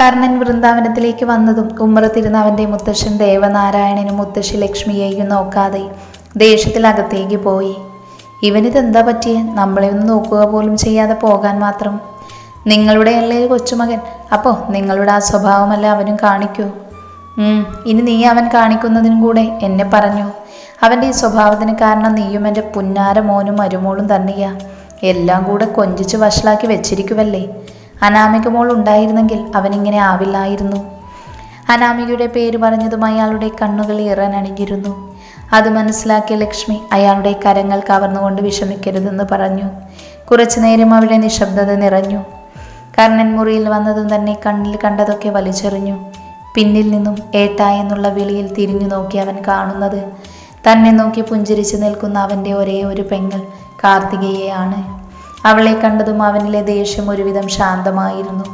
കർണൻ വൃന്ദാവനത്തിലേക്ക് വന്നതും ഉമ്മറത്തിരുന്ന അവൻ്റെ മുത്തശ്ശൻ ദേവനാരായണനും മുത്തശ്ശി ലക്ഷ്മിയെയും നോക്കാതെ ദേഷ്യത്തിലകത്തേക്ക് പോയി. ഇവനിതെന്താ പറ്റിയ? നമ്മളെ ഒന്ന് നോക്കുക പോലും ചെയ്യാതെ പോകാൻ മാത്രം. നിങ്ങളുടെ അല്ലേ കൊച്ചുമകൻ, അപ്പോൾ നിങ്ങളുടെ ആ സ്വഭാവമല്ല അവനും കാണിക്കൂ. ഇനി നീ അവൻ കാണിക്കുന്നതിനും കൂടെ എന്നെ പറഞ്ഞു. അവൻ്റെ ഈ സ്വഭാവത്തിന് കാരണം നീയും എൻ്റെ പുന്നാര മോനും മരുമോളും തന്നെയാ. എല്ലാം കൂടെ കൊഞ്ചിച്ച് വഷളാക്കി വെച്ചിരിക്കുവല്ലേ. അനാമിക മോൾ ഉണ്ടായിരുന്നെങ്കിൽ അവനിങ്ങനെ ആവില്ലായിരുന്നു. അനാമികയുടെ പേര് പറഞ്ഞതും അയാളുടെ കണ്ണുകൾ ഇറനണിഞ്ഞിരുന്നു. അത് മനസ്സിലാക്കിയ ലക്ഷ്മി അയാളുടെ കരങ്ങൾ കവർന്നുകൊണ്ട് വിഷമിക്കരുതെന്ന് പറഞ്ഞു. കുറച്ചു നേരം അവിടെ നിശബ്ദത നിറഞ്ഞു. കർണൻ മുറിയിൽ വന്നതും തന്നെ കണ്ണിൽ കണ്ടതൊക്കെ വലിച്ചെറിഞ്ഞു. പിന്നിൽ നിന്നും ഏട്ടാ എന്നുള്ള വിളിയിൽ തിരിഞ്ഞു നോക്കി അവൻ കാണുന്നത് തന്നെ നോക്കി പുഞ്ചിരിച്ചു നിൽക്കുന്ന അവൻ്റെ ഒരേ ഒരു പെങ്ങൾ കാർത്തികയെയാണ്. അവളെ കണ്ടതും അവനിലെ ദേഷ്യം ഒരുവിധം ശാന്തമായിരുന്നു.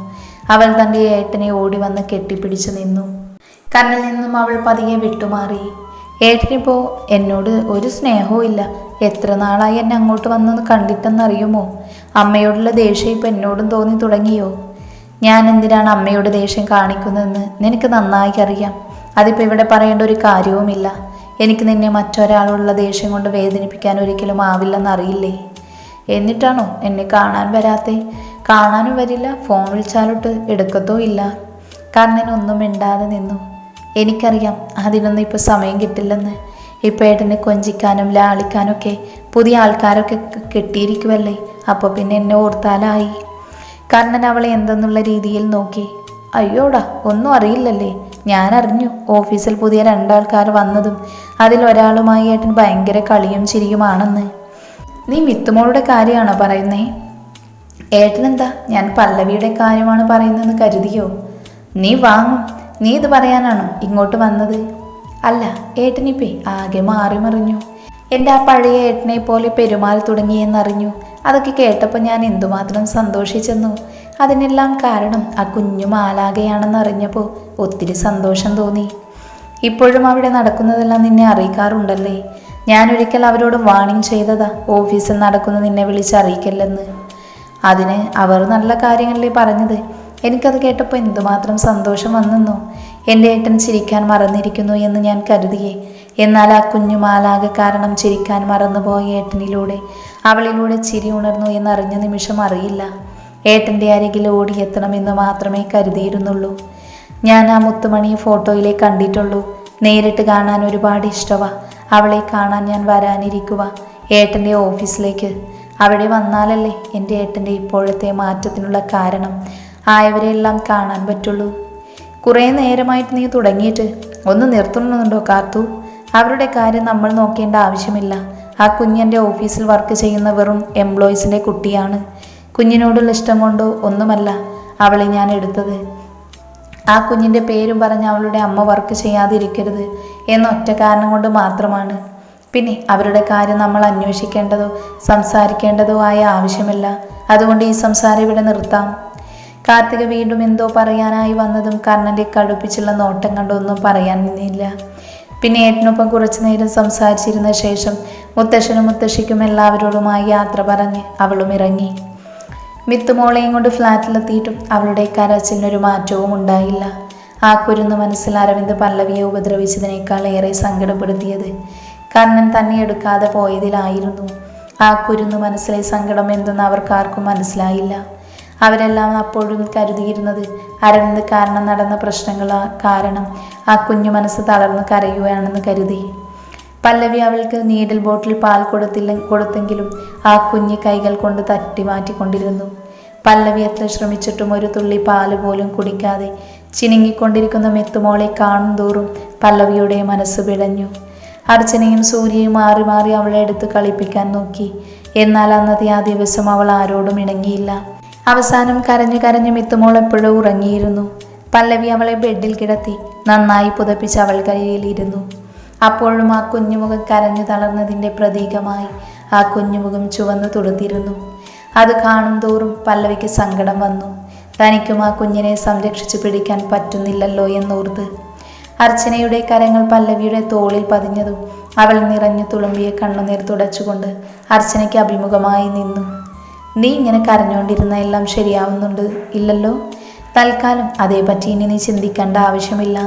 അവൾ തൻ്റെ ഏട്ടനെ ഓടി വന്ന് കെട്ടിപ്പിടിച്ചു നിന്നു. കണ്ണിൽ നിന്നും അവൾ പതിയെ വിട്ടുമാറി. ഏട്ടനിപ്പോ എന്നോട് ഒരു സ്നേഹവും ഇല്ല. എത്ര നാളായി എന്നെ അങ്ങോട്ട് വന്നൊന്ന് കണ്ടിട്ടെന്നറിയുമോ? അമ്മയോടുള്ള ദേഷ്യം ഇപ്പം എന്നോടും തോന്നി തുടങ്ങിയോ? ഞാൻ എന്തിനാണ് അമ്മയോട് ദേഷ്യം കാണിക്കുന്നതെന്ന് നിനക്ക് നന്നായി അറിയാം. അതിപ്പോൾ ഇവിടെ പറയേണ്ട ഒരു കാര്യവുമില്ല. എനിക്ക് നിന്നെ മറ്റൊരാളുള്ള ദേഷ്യം കൊണ്ട് വേദനിപ്പിക്കാൻ ഒരിക്കലും ആവില്ലെന്നറിയില്ലേ? എന്നിട്ടാണോ എന്നെ കാണാൻ വരാത്തെ? കാണാനും വരില്ല, ഫോൺ വിളിച്ചാലോട്ട് എടുക്കത്തോ ഇല്ല. കർണനൊന്നും മിണ്ടാതെ നിന്നു. എനിക്കറിയാം അതിനൊന്നും ഇപ്പോൾ സമയം കിട്ടില്ലെന്ന്. ഇപ്പോൾ ഏട്ടനെ കൊഞ്ചിക്കാനും ലാളിക്കാനൊക്കെ പുതിയ ആൾക്കാരൊക്കെ കെട്ടിയിരിക്കുമല്ലേ. അപ്പോൾ പിന്നെ എന്നെ ഓർത്താലായി. കർണൻ അവളെ എന്തെന്നുള്ള രീതിയിൽ നോക്കി. അയ്യോടാ, ഒന്നും അറിയില്ലല്ലേ? ഞാൻ അറിഞ്ഞു. ഓഫീസിൽ പുതിയ 2 ആൾക്കാർ വന്നതും അതിലൊരാളുമായി ഏട്ടൻ ഭയങ്കര കളിയും ചിരിയുമാണെന്ന്. നീ മിത്തുമോളുടെ കാര്യമാണോ പറയുന്നേ? ഏട്ടനെന്താ ഞാൻ പല്ലവിയുടെ കാര്യമാണ് പറയുന്നതെന്ന് കരുതിയോ? നീ വാങ്ങും. നീ ഇത് പറയാനാണോ ഇങ്ങോട്ട് വന്നത്? അല്ല, ഏട്ടനിപ്പേ ആകെ മാറി മറിഞ്ഞു. എൻ്റെ ആ പഴയ ഏട്ടനെ പോലെ പെരുമാറി തുടങ്ങിയെന്നറിഞ്ഞു. അതൊക്കെ കേട്ടപ്പോൾ ഞാൻ എന്തുമാത്രം സന്തോഷിച്ചെന്നു. അതിനെല്ലാം കാരണം ആ കുഞ്ഞു മാലാകയാണെന്നറിഞ്ഞപ്പോൾ ഒത്തിരി സന്തോഷം തോന്നി. ഇപ്പോഴും അവിടെ നടക്കുന്നതെല്ലാം നിന്നെ അറിയിക്കാറുണ്ടല്ലേ? ഞാനൊരിക്കൽ അവരോട് വാണിംഗ് ചെയ്തതാ, ഓഫീസിൽ നടക്കുന്ന നിന്നെ വിളിച്ചറിയിക്കില്ലെന്ന്. അതിന് അവർ നല്ല കാര്യങ്ങളല്ലേ പറഞ്ഞത്. എനിക്കത് കേട്ടപ്പോൾ എന്തുമാത്രം സന്തോഷം വന്നെന്നോ. എൻ്റെ ഏട്ടൻ ചിരിക്കാൻ മറന്നിരിക്കുന്നു എന്ന് ഞാൻ കരുതിയേ. എന്നാൽ ആ കുഞ്ഞു മാലാക കാരണം ചിരിക്കാൻ മറന്നുപോയ ഏട്ടനിലൂടെ അവളിലൂടെ ചിരി ഉണർന്നു എന്നറിഞ്ഞ നിമിഷം അറിയില്ല. ഏട്ടൻ്റെ അരികിൽ ഓടിയെത്തണമെന്ന് മാത്രമേ കരുതിയിരുന്നുള്ളൂ. ഞാൻ ആ മുത്തുമണിയെ ഫോട്ടോയിലേ കണ്ടിട്ടുള്ളൂ. നേരിട്ട് കാണാൻ ഒരുപാട് ഇഷ്ടമാ. അവളെ കാണാൻ ഞാൻ വരാനിരിക്കുക ഏട്ടൻ്റെ ഓഫീസിലേക്ക്. അവിടെ വന്നാലല്ലേ എൻ്റെ ഏട്ടൻ്റെ ഇപ്പോഴത്തെ മാറ്റത്തിനുള്ള കാരണം ആയവരെല്ലാം കാണാൻ പറ്റുള്ളൂ. കുറേ നേരമായിട്ട് നീ തുടങ്ങിയിട്ട് ഒന്ന് നിർത്തുന്നുണ്ടോ കാത്തു? അവരുടെ കാര്യം നമ്മൾ നോക്കേണ്ട ആവശ്യമില്ല. ആ കുഞ്ഞൻ്റെ ഓഫീസിൽ വർക്ക് ചെയ്യുന്ന വെറും എംപ്ലോയീസിൻ്റെ കുട്ടിയാണ്. കുഞ്ഞിനോടുള്ള ഇഷ്ടം കൊണ്ടോ ഒന്നുമല്ല അവളെ ഞാൻ എടുത്തത്. ആ കുഞ്ഞിൻ്റെ പേരും പറഞ്ഞ് അവളുടെ അമ്മ വർക്ക് ചെയ്യാതിരിക്കരുത് എന്നൊറ്റ കാരണം കൊണ്ട് മാത്രമാണ്. പിന്നെ അവരുടെ കാര്യം നമ്മൾ അന്വേഷിക്കേണ്ടതോ സംസാരിക്കേണ്ടതോ ആയ ആവശ്യമില്ല. അതുകൊണ്ട് ഈ സംസാരം ഇവിടെ നിർത്താം. കാർത്തിക വീണ്ടും എന്തോ പറയാനായി വന്നതും കർണൻ്റെ കടുപ്പിച്ചുള്ള നോട്ടം കണ്ടൊന്നും പറയാൻ നിന്നില്ല. പിന്നെ ഏട്ടനൊപ്പം കുറച്ചു നേരം സംസാരിച്ചിരുന്ന ശേഷം മുത്തശ്ശനും മുത്തശ്ശിക്കും എല്ലാവരോടുമായി യാത്ര പറഞ്ഞ് അവളും ഇറങ്ങി. മിത്തുമോളെയും കൊണ്ട് ഫ്ലാറ്റിലെത്തിയിട്ടും അവളുടെ കരച്ചിലിനൊരു മാറ്റവും ഉണ്ടായില്ല. ആ കുരുന്ന് മനസ്സിൽ അരവിന്ദ് പല്ലവിയെ ഉപദ്രവിച്ചതിനേക്കാൾ ഏറെ സങ്കടപ്പെടുത്തിയത് കർണൻ തന്നെ എടുക്കാതെ പോയതിലായിരുന്നു. ആ കുരുന്ന് മനസ്സിലെ സങ്കടം എന്തെന്ന് അവർക്കാർക്കും മനസ്സിലായില്ല. അവരെല്ലാം അപ്പോഴും കരുതിയിരുന്നത് അരവിന്ദ് കാരണം നടന്ന പ്രശ്നങ്ങൾ കാരണം ആ കുഞ്ഞു മനസ്സ് തളർന്ന് കരയുകയാണെന്ന് കരുതി. പല്ലവി അവൾക്ക് നീഡിൽ ബോട്ടിൽ പാൽ കൊടുത്തെങ്കിലും ആ കുഞ്ഞ് കൈകൾ കൊണ്ട് തട്ടി മാറ്റിക്കൊണ്ടിരുന്നു. പല്ലവി എത്ര ശ്രമിച്ചിട്ടും ഒരു തുള്ളി പാല് പോലും കുടിക്കാതെ ചിനുങ്ങിക്കൊണ്ടിരിക്കുന്ന മെത്തുമോളെ കാണും തോറും പല്ലവിയുടെ മനസ്സ് പിടഞ്ഞു. അർച്ചനയും സൂര്യയും മാറി മാറി അവളെ എടുത്ത് കളിപ്പിക്കാൻ നോക്കി. എന്നാൽ അന്നത്തെ ആ ദിവസം അവൾ ആരോടും ഇണങ്ങിയില്ല. അവസാനം കരഞ്ഞു കരഞ്ഞു മിത്തുമോൾ എപ്പോഴോ ഉറങ്ങിയിരുന്നു. പല്ലവി അവളെ ബെഡിൽ കിടത്തി നന്നായി പുതപ്പിച്ച് അവൾ കയ്യിലിരുന്നു. അപ്പോഴും ആ കുഞ്ഞുമുഖം കരഞ്ഞു തളർന്നതിൻ്റെ പ്രതീകമായി ആ കുഞ്ഞുമുഖം ചുവന്ന് തുടുത്തിരുന്നു. അത് കാണും തോറും പല്ലവിക്ക് സങ്കടം വന്നു. തനിക്കും ആ കുഞ്ഞിനെ സംരക്ഷിച്ചു പിടിക്കാൻ പറ്റുന്നില്ലല്ലോ എന്നോർത്ത്. അർച്ചനയുടെ കരങ്ങൾ പല്ലവിയുടെ തോളിൽ പതിഞ്ഞതും അവൾ നിറഞ്ഞു തുളുമ്പിയ കണ്ണുനീർ തുടച്ചുകൊണ്ട് അർച്ചനയ്ക്ക് അഭിമുഖമായി നിന്നു. നീ ഇങ്ങനെ കരഞ്ഞുകൊണ്ടിരുന്ന എല്ലാം ശരിയാവുന്നുണ്ട് ഇല്ലല്ലോ? തൽക്കാലം അതേപറ്റി ഇനി നീ ചിന്തിക്കേണ്ട ആവശ്യമില്ല.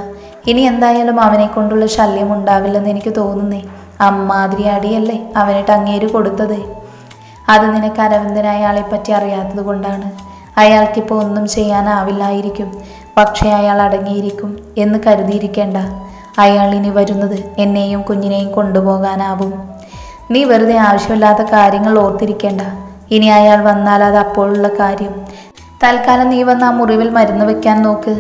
ഇനി എന്തായാലും അവനെ കൊണ്ടുള്ള ശല്യം ഉണ്ടാവില്ലെന്ന് എനിക്ക് തോന്നുന്നേ. അമ്മാതിരി അടിയല്ലേ അവനിട്ട് അങ്ങേര് കൊടുത്തത്. അത് നിനക്ക് അരവിന്ദനായ അയാളെപ്പറ്റി അറിയാത്തത് കൊണ്ടാണ്. അയാൾക്കിപ്പോൾ ഒന്നും ചെയ്യാനാവില്ലായിരിക്കും. പക്ഷേ അയാൾ അടങ്ങിയിരിക്കും എന്ന് കരുതിയിരിക്കേണ്ട. അയാൾ ഇനി വരുന്നത് എന്നെയും കുഞ്ഞിനെയും കൊണ്ടുപോകാനാവും. നീ വെറുതെ ആവശ്യമില്ലാത്ത കാര്യങ്ങൾ ഓർത്തിരിക്കേണ്ട. ഇനി അയാൾ വന്നാൽ അത് അപ്പോഴുള്ള കാര്യം. തൽക്കാലം നീ വന്ന് ആ മുറിവിൽ മരുന്ന് വെക്കാൻ നോക്ക്.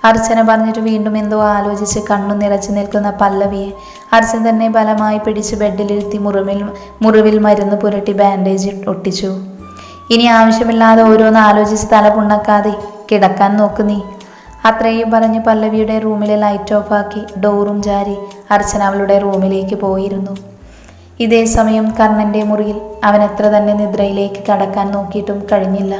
അർച്ചന പറഞ്ഞിട്ട് വീണ്ടും എന്തോ ആലോചിച്ച് കണ്ണു നിറച്ചു നിൽക്കുന്ന പല്ലവിയെ അർച്ചന തന്നെ ബലമായി പിടിച്ച് ബെഡിലിരുത്തി മുറിവിൽ മരുന്ന് പുരട്ടി ബാൻഡേജ് ഒട്ടിച്ചു. ഇനി ആവശ്യമില്ലാതെ ഓരോന്ന് ആലോചിച്ച് തല പുണ്ണക്കാതെ കിടക്കാൻ നോക്ക് നീ. അത്രയും പറഞ്ഞ് പല്ലവിയുടെ റൂമിലെ ലൈറ്റ് ഓഫാക്കി ഡോറും ചാരി അർച്ചന അവളുടെ റൂമിലേക്ക് പോയിരുന്നു. ഇതേ സമയം കർണന്റെ മുറിയിൽ അവൻ എത്ര തന്നെ നിദ്രയിലേക്ക് കടക്കാൻ നോക്കിയിട്ടും കഴിഞ്ഞില്ല.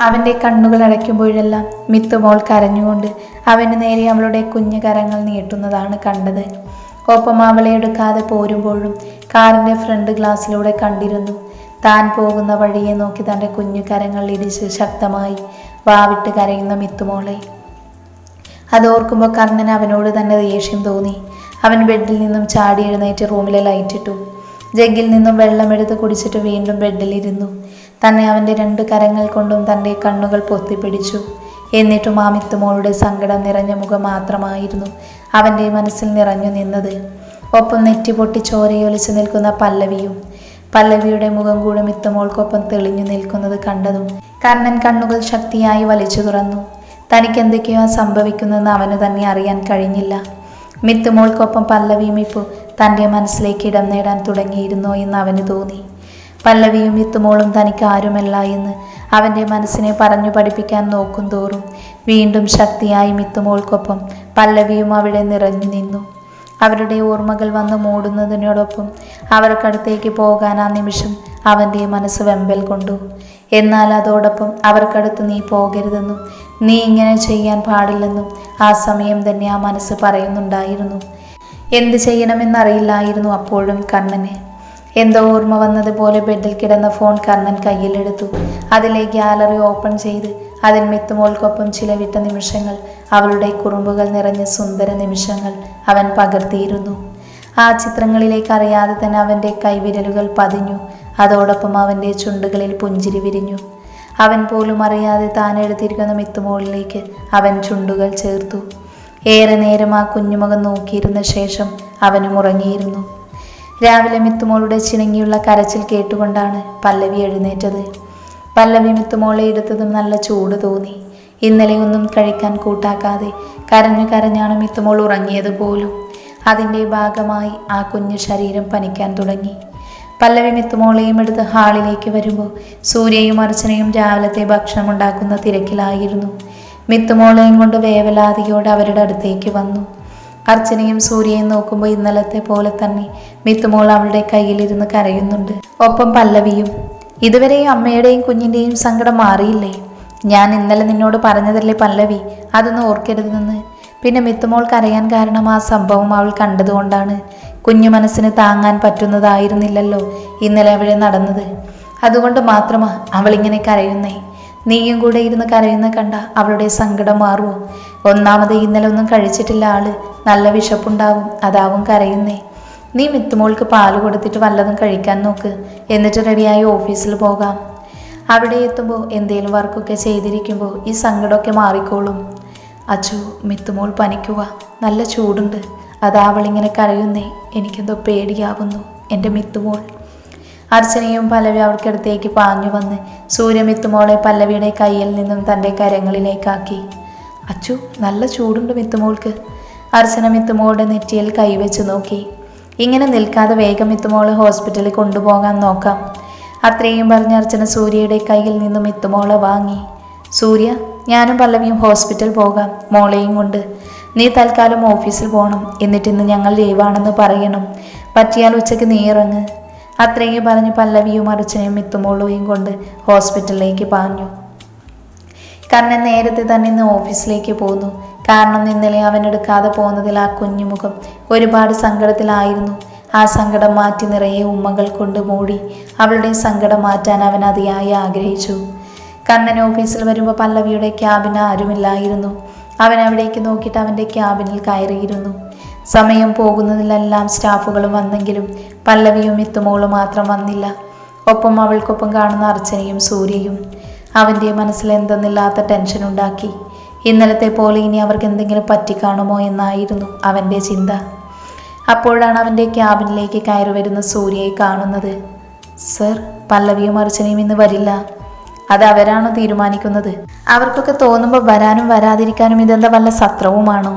അവൻ്റെ കണ്ണുകൾ അടയ്ക്കുമ്പോഴെല്ലാം മിത്തുമോൾ കരഞ്ഞുകൊണ്ട് അവന് നേരെ അവളുടെ കുഞ്ഞു കരങ്ങൾ നീട്ടുന്നതാണ് കണ്ടത്. ഒപ്പം അവളെ എടുക്കാതെ പോരുമ്പോഴും കാറിൻ്റെ ഫ്രണ്ട് ഗ്ലാസ്സിലൂടെ കണ്ടിരുന്നു താൻ പോകുന്ന വഴിയെ നോക്കി തൻ്റെ കുഞ്ഞു കരങ്ങൾ ഇടിച്ച് ശക്തമായി വാവിട്ട് കരയുന്ന മിത്തുമോളെ. അതോർക്കുമ്പോൾ കർണൻ അവനോട് തന്നെ ദേഷ്യം തോന്നി. അവൻ ബെഡിൽ നിന്നും ചാടി എഴുന്നേറ്റ് റൂമിലെ ലൈറ്റിട്ടു. ജഗ്ഗിൽ നിന്നും വെള്ളമെടുത്ത് കുടിച്ചിട്ട് വീണ്ടും ബെഡിലിരുന്നു. തന്നെ അവൻ്റെ 2 കരങ്ങൾ കൊണ്ടും തൻ്റെ കണ്ണുകൾ പൊത്തിപ്പിടിച്ചു. എന്നിട്ടും ആ മിത്തുമോളുടെ സങ്കടം നിറഞ്ഞ മുഖം മാത്രമായിരുന്നു അവൻ്റെ മനസ്സിൽ നിറഞ്ഞു നിന്നത്. ഒപ്പം നെറ്റി പൊട്ടി ചോരയൊലിച്ചു നിൽക്കുന്ന പല്ലവിയുടെ മുഖം കൂടെ മിത്തുമോൾക്കൊപ്പം തെളിഞ്ഞു നിൽക്കുന്നത് കണ്ടതും കർണൻ കണ്ണുകൾ ശക്തിയായി വലിച്ചു തുറന്നു. തനിക്ക് എന്തൊക്കെയോ സംഭവിക്കുന്നെന്ന് അവന് തന്നെ അറിയാൻ കഴിഞ്ഞില്ല. മിത്തുമോൾക്കൊപ്പം പല്ലവിയും ഇപ്പോൾ തൻ്റെ മനസ്സിലേക്ക് ഇടം നേടാൻ തുടങ്ങിയിരുന്നോ എന്ന് അവന് തോന്നി. പല്ലവിയും മിത്തുമോളും തനിക്ക് ആരുമല്ല എന്ന് അവൻ്റെ മനസ്സിനെ പറഞ്ഞു പഠിപ്പിക്കാൻ നോക്കും തോറും വീണ്ടും ശക്തിയായി മിത്തുമോൾക്കൊപ്പം പല്ലവിയും അവിടെ നിറഞ്ഞു നിന്നു. അവരുടെ ഓർമ്മകൾ വന്ന് മൂടുന്നതിനോടൊപ്പം അവർക്കടുത്തേക്ക് പോകാൻ ആ നിമിഷം അവൻ്റെ മനസ്സ് വെമ്പൽ കൊണ്ടു. എന്നാൽ അതോടൊപ്പം അവർക്കടുത്ത് നീ പോകരുതെന്നും നീ ഇങ്ങനെ ചെയ്യാൻ പാടില്ലെന്നും ആ സമയം തന്നെ ആ മനസ്സ് പറയുന്നുണ്ടായിരുന്നു. എന്ത് ചെയ്യണമെന്നറിയില്ലായിരുന്നു അപ്പോഴും കർണന്. എന്തോ ഓർമ്മ വന്നതുപോലെ ബെഡിൽ കിടന്ന ഫോൺ കർണൻ കയ്യിലെടുത്തു. അതിലെ ഗ്യാലറി ഓപ്പൺ ചെയ്ത് അതിൽ മിത്തുമോൾക്കൊപ്പം ചിലവിട്ട നിമിഷങ്ങൾ, അവളുടെ കുറുമ്പുകൾ നിറഞ്ഞ സുന്ദര നിമിഷങ്ങൾ അവൻ പകർത്തിയിരുന്നു. ആ ചിത്രങ്ങളിലേക്ക് അറിയാതെ തന്നെ അവൻ്റെ കൈവിരലുകൾ പതിഞ്ഞു. അതോടൊപ്പം അവൻ്റെ ചുണ്ടുകളിൽ പുഞ്ചിരി വിരിഞ്ഞു. അവൻ പോലും അറിയാതെ താൻ എടുത്തിരിക്കുന്ന മിത്തുമോളിലേക്ക് അവൻ ചുണ്ടുകൾ ചേർത്തു. ഏറെ നേരം ആ കുഞ്ഞുമുഖം നോക്കിയിരുന്ന ശേഷം അവനും ഉറങ്ങിയിരുന്നു. രാവിലെ മിത്തുമോളുടെ ചിണുങ്ങിയുള്ള കരച്ചിൽ കേട്ടുകൊണ്ടാണ് പല്ലവി എഴുന്നേറ്റത്. പല്ലവി മിത്തുമോളെ എടുത്തതും നല്ല ചൂട് തോന്നി. ഇന്നലെ ഒന്നും കഴിക്കാൻ കൂട്ടാക്കാതെ കരഞ്ഞാണ് മിത്തുമോൾ ഉറങ്ങിയത് പോലും. അതിൻ്റെ ഭാഗമായി ആ കുഞ്ഞു ശരീരം പനിക്കാൻ തുടങ്ങി. പല്ലവി മിത്തുമോളെയും എടുത്ത് ഹാളിലേക്ക് വരുമ്പോൾ സൂര്യയും അർച്ചനയും രാവിലത്തെ ഭക്ഷണം ഉണ്ടാക്കുന്ന തിരക്കിലായിരുന്നു. മിത്തുമോളെയും കൊണ്ട് വേവലാതിയോടെ അവരുടെ അടുത്തേക്ക് വന്നു. അർച്ചനയും സൂര്യയും നോക്കുമ്പോൾ ഇന്നലത്തെ പോലെ തന്നെ മിത്തുമോൾ അവളുടെ കയ്യിലിരുന്ന് കരയുന്നുണ്ട്. ഒപ്പം പല്ലവിയും. ഇതുവരെയും അമ്മയുടെയും കുഞ്ഞിൻ്റെയും സങ്കടം മാറിയില്ലേ? ഞാൻ ഇന്നലെ നിന്നോട് പറഞ്ഞതല്ലേ പല്ലവി, അതൊന്നും ഓർക്കരുതെന്ന്. പിന്നെ മിത്തുമോൾ കരയാൻ കാരണം ആ സംഭവം അവൾ കണ്ടതുകൊണ്ടാണ്. കുഞ്ഞു മനസ്സിന് താങ്ങാൻ പറ്റുന്നതായിരുന്നില്ലല്ലോ ഇന്നലെ അവിടെ നടന്നത്. അതുകൊണ്ട് മാത്രമാ അവളിങ്ങനെ കരയുന്നേ. നീയും കൂടെ ഇരുന്ന് കരയുന്ന കണ്ട അവളുടെ സങ്കടം മാറുമോ? ഒന്നാമത് ഇന്നലെ ഒന്നും കഴിച്ചിട്ടില്ല ആള്. നല്ല വിശപ്പുണ്ടാവും, അതാവും കരയുന്നേ. നീ മിത്തുമോൾക്ക് പാല് കൊടുത്തിട്ട് വല്ലതും കഴിക്കാൻ നോക്ക്. എന്നിട്ട് റെഡിയായി ഓഫീസിൽ പോകാം. അവിടെ എത്തുമ്പോൾ എന്തേലും വർക്കൊക്കെ ചെയ്തിരിക്കുമ്പോൾ ഈ സങ്കടമൊക്കെ മാറിക്കോളും. അച്ചു, മിത്തുമോൾ പനിക്കുക, നല്ല ചൂടുണ്ട്. അതാ അവളിങ്ങനെ കരയുന്നേ. എനിക്കെന്തോ പേടിയാവുന്നു എൻ്റെ മിത്തുമോൾ. അർച്ചനയും പല്ലവി അവർക്കടുത്തേക്ക് പാഞ്ഞു വന്ന് സൂര്യ മിത്തുമോളെ പല്ലവിയുടെ കയ്യിൽ നിന്നും തൻ്റെ കരങ്ങളിലേക്കാക്കി. അച്ചു, നല്ല ചൂടുണ്ട് മിത്തുമോൾക്ക്. അർച്ചന മിത്തുമോളുടെ നെറ്റിയിൽ കൈവച്ച് നോക്കി. ഇങ്ങനെ നിൽക്കാതെ വേഗം മിത്തുമോളെ ഹോസ്പിറ്റലിൽ കൊണ്ടുപോകാൻ നോക്കാം. അത്രയും പറഞ്ഞ് അർച്ചന സൂര്യയുടെ കയ്യിൽ നിന്നും മിത്തുമോളെ വാങ്ങി. സൂര്യ, ഞാനും പല്ലവിയും ഹോസ്പിറ്റൽ പോകാം, മോളെയും കൊണ്ട്. നീ തൽക്കാലം ഓഫീസിൽ പോകണം. എന്നിട്ട് ഇന്ന് ഞങ്ങൾ ലീവാണെന്ന് പറയണം. പറ്റിയാൽ ഉച്ചയ്ക്ക് നീ ഇറങ്ങ്. അത്രയും പറഞ്ഞ് പല്ലവിയും അർച്ചനയും മിത്തുമോളെയും കൊണ്ട് ഹോസ്പിറ്റലിലേക്ക് പാഞ്ഞു. കർണൻ നേരത്തെ തന്നെ ഇന്ന് ഓഫീസിലേക്ക് പോന്നു. കാരണം ഇന്നലെ അവൻ എടുക്കാതെ പോകുന്നതിൽ ആ കുഞ്ഞുമുഖം ഒരുപാട് സങ്കടത്തിലായിരുന്നു. ആ സങ്കടം മാറ്റി നിറയെ ഉമ്മകൾ കൊണ്ട് മൂടി അവളുടെ സങ്കടം മാറ്റാൻ അവൻ അതിയായി ആഗ്രഹിച്ചു. കണ്ണൻ ഓഫീസിൽ വരുമ്പോൾ പല്ലവിയുടെ ക്യാബിന് ആരുമില്ലായിരുന്നു. അവൻ അവിടേക്ക് നോക്കിയിട്ട് അവൻ്റെ ക്യാബിനിൽ കയറിയിരുന്നു. സമയം പോകുന്നതിലെല്ലാം സ്റ്റാഫുകളും വന്നെങ്കിലും പല്ലവിയും മിത്തുമോളും മാത്രം വന്നില്ല. ഒപ്പം അവൾക്കൊപ്പം കാണുന്ന അർച്ചനയും സൂര്യയും. അവൻ്റെ മനസ്സിൽ എന്തെന്നില്ലാത്ത ടെൻഷൻ ഉണ്ടാക്കി. ഇന്നലത്തെ പോലെ ഇനി അവർക്ക് എന്തെങ്കിലും പറ്റിക്കാണുമോ എന്നായിരുന്നു അവൻ്റെ ചിന്ത. അപ്പോഴാണ് അവൻ്റെ ക്യാബിനിലേക്ക് കയറി വരുന്ന സൂര്യയെ കാണുന്നത്. സർ, പല്ലവിയും അർച്ചനയും ഇന്ന് വരില്ല. അത് അവരാണോ തീരുമാനിക്കുന്നത്? അവർക്കൊക്കെ തോന്നുമ്പോൾ വരാനും വരാതിരിക്കാനും ഇതെന്താ വല്ല സത്രവുമാണോ?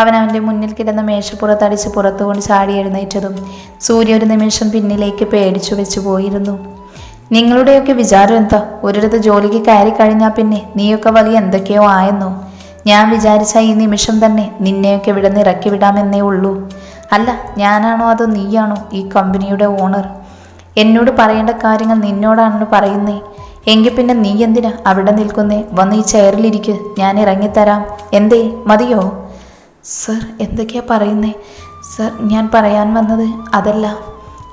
അവൻ്റെ മുന്നിൽ കിടന്ന മേശപ്പുറത്തടിച്ച് പുറത്തുകൊണ്ട് ചാടി എഴുന്നേറ്റതും സൂര്യ ഒരു നിമിഷം പിന്നിലേക്ക് പേടിച്ചു വെച്ചു പോയിരുന്നു. നിങ്ങളുടെയൊക്കെ വിചാരം എന്താ? ഒരിടത്ത് ജോലിക്ക് കയറി കഴിഞ്ഞാൽ പിന്നെ നീയൊക്കെ വലിയ എന്തൊക്കെയോ ആയെന്നോ? ഞാൻ വിചാരിച്ച ഈ നിമിഷം തന്നെ നിന്നെയൊക്കെ ഇവിടെ നിന്ന് ഇറക്കി വിടാമെന്നേ ഉള്ളൂ. അല്ല, ഞാനാണോ അതോ നീയാണോ ഈ കമ്പനിയുടെ ഓണർ? എന്നോട് പറയേണ്ട കാര്യങ്ങൾ നിന്നോടാണോ പറയുന്നേ? എങ്കിൽ പിന്നെ നീ എന്തിനാ അവിടെ നിൽക്കുന്നേ? വന്ന് ഈ ചെയറിലിരിക്ക്, ഞാൻ ഇറങ്ങിത്തരാം. എന്തേ, മതിയോ? സർ, എന്തൊക്കെയാ പറയുന്നേ? സർ, ഞാൻ പറയാൻ വന്നത് അതല്ല.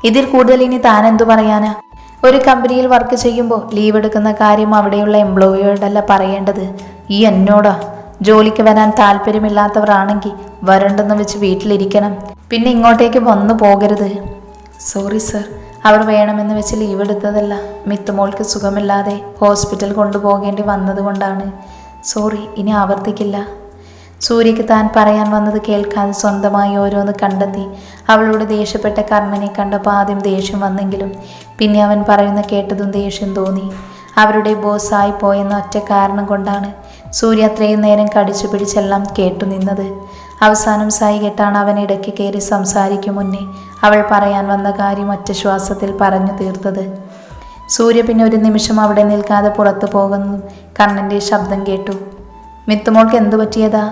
ഇതിൽ കൂടുതൽ ഇനി താൻ എന്തു പറയാനാ? ഒരു കമ്പനിയിൽ വർക്ക് ചെയ്യുമ്പോൾ ലീവ് എടുക്കുന്ന കാര്യം അവിടെയുള്ള എംപ്ലോയിയോടല്ല പറയേണ്ടത്, ഈ എന്നോടാ. ജോലിക്ക് വരാൻ താല്പര്യമില്ലാത്തവരാണെങ്കിൽ വരണ്ടെന്ന് വെച്ച് വീട്ടിലിരിക്കണം, പിന്നെ ഇങ്ങോട്ടേക്ക് വന്നു പോകരുത്. സോറി സർ, അവർ വേണമെന്ന് വെച്ച് ലീവ് എടുത്തതല്ല. മിത്തുമോൾക്ക് സുഖമില്ലാതെ ഹോസ്പിറ്റൽ കൊണ്ടുപോകേണ്ടി വന്നതുകൊണ്ടാണ്. സോറി, ഇനി ആവർത്തിക്കില്ല. സൂര്യക്ക് താൻ പറയാൻ വന്നത് കേൾക്കാതെ സ്വന്തമായി ഓരോന്ന് കണ്ടെത്തി. അവളോട് ദേഷ്യപ്പെട്ട കർണനെ കണ്ടപ്പോൾ ആദ്യം ദേഷ്യം വന്നെങ്കിലും പിന്നെ അവൻ പറയുന്ന കേട്ടതും ദേഷ്യം തോന്നി. അവരുടെ ബോസായി പോയെന്ന ഒറ്റ കാരണം കൊണ്ടാണ് സൂര്യ അത്രയും നേരം കടിച്ചു പിടിച്ചെല്ലാം കേട്ടുനിന്നത്. അവസാനം സായി കെട്ടാണ് അവൻ ഇടയ്ക്ക് കയറി സംസാരിക്കും മുന്നേ അവൾ പറയാൻ വന്ന കാര്യം ഒറ്റ ശ്വാസത്തിൽ പറഞ്ഞു തീർത്തത്. സൂര്യ പിന്നെ ഒരു നിമിഷം അവിടെ നിൽക്കാതെ പുറത്തു പോകുന്നു. കണ്ണൻ്റെ ശബ്ദം കേട്ടു. മിത്തുമോൾക്ക് എന്തു പറ്റിയതാ?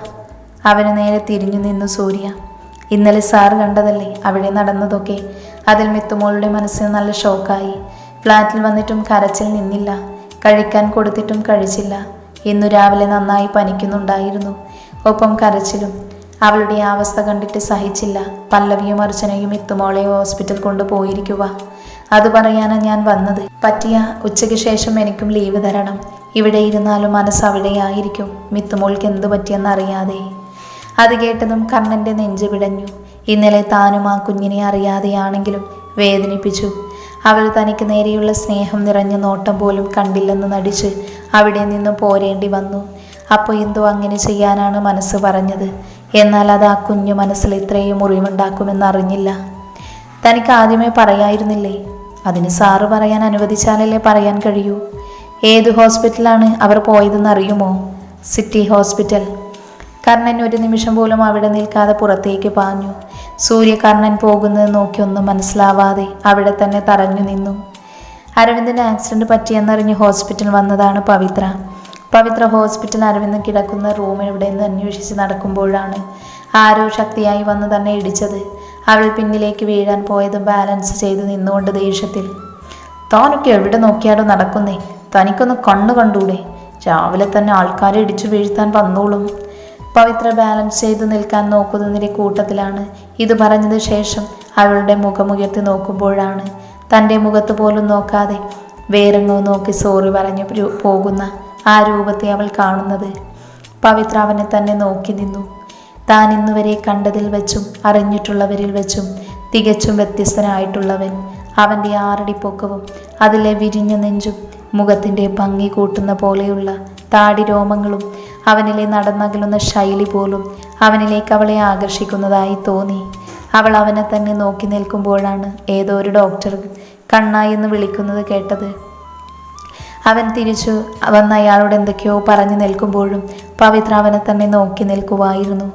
അവന് നേരെ തിരിഞ്ഞു നിന്നു സൂര്യ. ഇന്നലെ സാറ് കണ്ടതല്ലേ അവിടെ നടന്നതൊക്കെ. അതിൽ മിത്തുമോളുടെ മനസ്സിന് നല്ല ഷോക്കായി. ഫ്ലാറ്റിൽ വന്നിട്ടും കരച്ചിൽ നിന്നില്ല. കഴിക്കാൻ കൊടുത്തിട്ടും കഴിച്ചില്ല. ഇന്നു രാവിലെ നന്നായി പനിക്കുന്നുണ്ടായിരുന്നു, ഒപ്പം കരച്ചിലും. അവളുടെ അവസ്ഥ കണ്ടിട്ട് സഹിച്ചില്ല. പല്ലവിയും അർച്ചനയും മിത്തുമോളെ ഹോസ്പിറ്റൽ കൊണ്ടുപോയിരിക്കുക. അത് പറയാനാണ് ഞാൻ വന്നത്. പറ്റിയ ഉച്ചയ്ക്ക് ശേഷം എനിക്കും ലീവ് തരണം. ഇവിടെ ഇരുന്നാലും മനസ്സ് അവിടെയായിരിക്കും, മിത്തുമോൾക്ക് എന്തു പറ്റിയെന്നറിയാതെ. അത് കേട്ടതും കണ്ണൻ്റെ നെഞ്ച് പിടഞ്ഞു. ഇന്നലെ താനും ആ കുഞ്ഞിനെ അറിയാതെയാണെങ്കിലും വേദനിപ്പിച്ചു. അവൾ തനിക്ക് നേരെയുള്ള സ്നേഹം നിറഞ്ഞ നോട്ടം പോലും കണ്ടില്ലെന്ന് നടിച്ച് അവിടെ നിന്നും പോരേണ്ടി വന്നു. അപ്പോൾ എന്തോ അങ്ങനെ ചെയ്യാനാണ് മനസ്സ് പറഞ്ഞത്. എന്നാൽ അത് ആ കുഞ്ഞു മനസ്സിൽ ഇത്രയും മുറിവുണ്ടാക്കുമെന്നറിഞ്ഞില്ല. തനിക്ക് ആദ്യമേ പറയായിരുന്നില്ലേ? അതിന് സാറ് പറയാൻ അനുവദിച്ചാലല്ലേ പറയാൻ കഴിയൂ. ഏത് ഹോസ്പിറ്റലാണ് അവർ പോയതെന്ന് അറിയുമോ? City hospital. കർണൻ ഒരു നിമിഷം പോലും അവിടെ നിൽക്കാതെ പുറത്തേക്ക് പാഞ്ഞു. സൂര്യ കർണൻ പോകുന്നത് നോക്കി ഒന്നും മനസ്സിലാവാതെ അവിടെ തന്നെ തറഞ്ഞു നിന്നു. അരവിന്ദന് ആക്സിഡന്റ് പറ്റിയെന്നറിഞ്ഞ് ഹോസ്പിറ്റൽ വന്നതാണ് പവിത്ര. പവിത്ര ഹോസ്പിറ്റൽ അരവിന്ദൻ കിടക്കുന്ന റൂം എവിടെയെന്ന് അന്വേഷിച്ച് നടക്കുമ്പോഴാണ് ആരോ ശക്തിയായി വന്ന് തന്നെ ഇടിച്ചത്. അവൾ പിന്നിലേക്ക് വീഴാൻ പോയതും ബാലൻസ് ചെയ്ത് നിന്നുകൊണ്ട് ദേഷ്യത്തിൽ, താനൊക്കെ എവിടെ നോക്കിയാലോ നടക്കുന്നേ? തനിക്കൊന്ന് കണ്ണു കണ്ടൂടെ? രാവിലെ തന്നെ ആൾക്കാരെ ഇടിച്ചു വീഴ്ത്താൻ വന്നോളും. പവിത്ര ബാലൻസ് ചെയ്ത് നിൽക്കാൻ നോക്കുന്നതിൻ്റെ കൂട്ടത്തിലാണ് ഇത് പറഞ്ഞത്. ശേഷം അവളുടെ മുഖമുയർത്തി നോക്കുമ്പോഴാണ് തൻ്റെ മുഖത്ത് പോലും നോക്കാതെ വേറെങ്ങോ നോക്കി സോറി പറഞ്ഞു പോകുന്ന ആ രൂപത്തെ അവൾ കാണുന്നത്. പവിത്ര അവനെ തന്നെ നോക്കി നിന്നു. താൻ ഇന്നുവരെ കണ്ടതിൽ വെച്ചും അറിഞ്ഞിട്ടുള്ളവരിൽ വെച്ചും തികച്ചും വ്യത്യസ്തനായിട്ടുള്ളവൻ. അവൻ്റെ 6 അടി പൊക്കവും അതിലെ വിരിഞ്ഞ നെഞ്ചും മുഖത്തിൻ്റെ ഭംഗി കൂട്ടുന്ന പോലെയുള്ള താടി രോമങ്ങളും അവനിലെ നടന്നകലുന്ന ശൈലി പോലും അവനിലേക്ക് അവളെ ആകർഷിക്കുന്നതായി തോന്നി. അവൾ അവനെ തന്നെ നോക്കി നിൽക്കുമ്പോഴാണ് ഏതോ ഒരു ഡോക്ടർ കണ്ണായി എന്ന് വിളിക്കുന്നത് കേട്ടത്. അവൻ തിരിച്ചു വന്ന് അയാളോട് എന്തൊക്കെയോ പറഞ്ഞു നിൽക്കുമ്പോഴും പവിത്ര അവനെ തന്നെ നോക്കി നിൽക്കുമായിരുന്നു.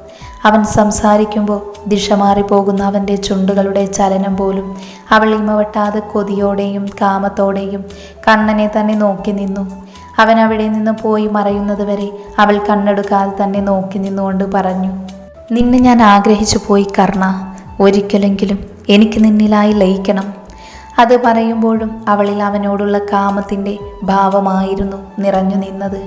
അവൻ സംസാരിക്കുമ്പോൾ ദിശ മാറിപ്പോകുന്ന അവൻ്റെ ചുണ്ടുകളുടെ ചലനം പോലും അവൾ ഇമവട്ടാതെ കൊതിയോടെയും കാമത്തോടെയും കണ്ണനെ തന്നെ നോക്കി നിന്നു. അവൻ അവിടെ നിന്ന് പോയി മറയുന്നത് വരെ അവൾ കണ്ണെടുക്കാതെ തന്നെ നോക്കി നിന്നുകൊണ്ട് പറഞ്ഞു, നിന്നെ ഞാൻ ആഗ്രഹിച്ചു പോയി കർണ. ഒരിക്കലെങ്കിലും എനിക്ക് നിന്നിലായി ലയിക്കണം. അത് പറയുമ്പോഴും അവളിൽ അവനോടുള്ള കാമത്തിൻ്റെ ഭാവമായിരുന്നു നിറഞ്ഞു നിന്നത്.